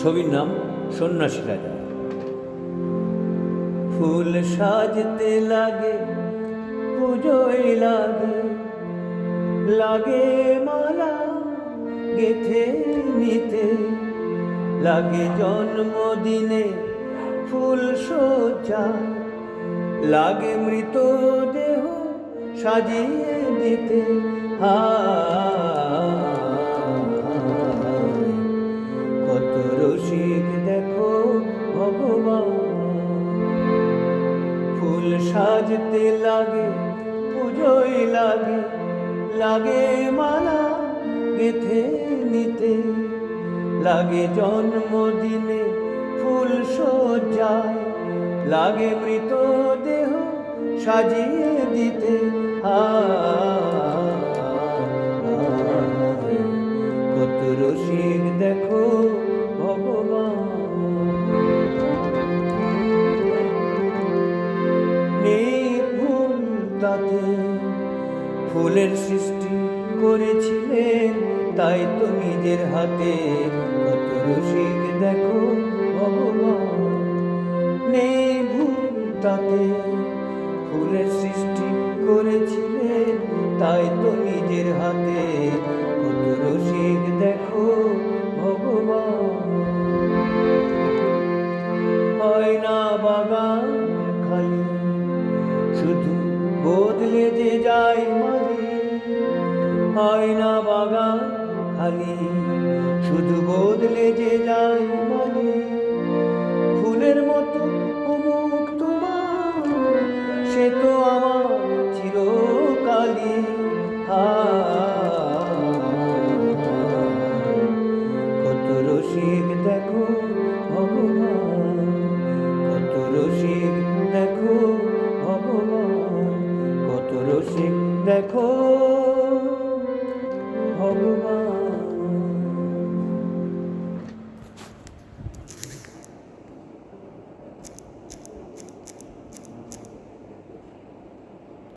ছবির নাম সন্ন্যাসী রাজা। ফুল সাজতে লাগে, পুজোয় লাগে, লাগে মালা গেথে নিতে, লাগে জন্মদিনে ফুল সজ্জা, লাগে মৃতদেহ সাজিয়ে দিতে। কত রসিক দেখো ভগবান, ফুল সাজতে লাগে, পুজোয় লাগে, লাগে মালা গেথে নিতে, লাগে জন্মদিনে ফুল সজ্জায়, লাগে মৃতদেহ সাজিয়ে দিতে। কত রসিক দেখো ভগবান। নেই ভুল তাতে, ফুলের সৃষ্টি করেছিলেন তাই তো নিজের হাতে। কত রসিক দেখো ভগবান। নেই ভুল তাতে, ফুলের সৃষ্টি করেছিলেন তাই তো নিজের হাতে। কত রসিক দেখো ভগবান। হয় না বাগান খালি, শুধু বদলে যে যায় মালি। হয় না বাগান খালি, শুধু বদলে যে যায় মালি। ফুলের মতো অমুক তোমার, সে তো আমার চিরকালই। কত রসিক দেখো ভগবান।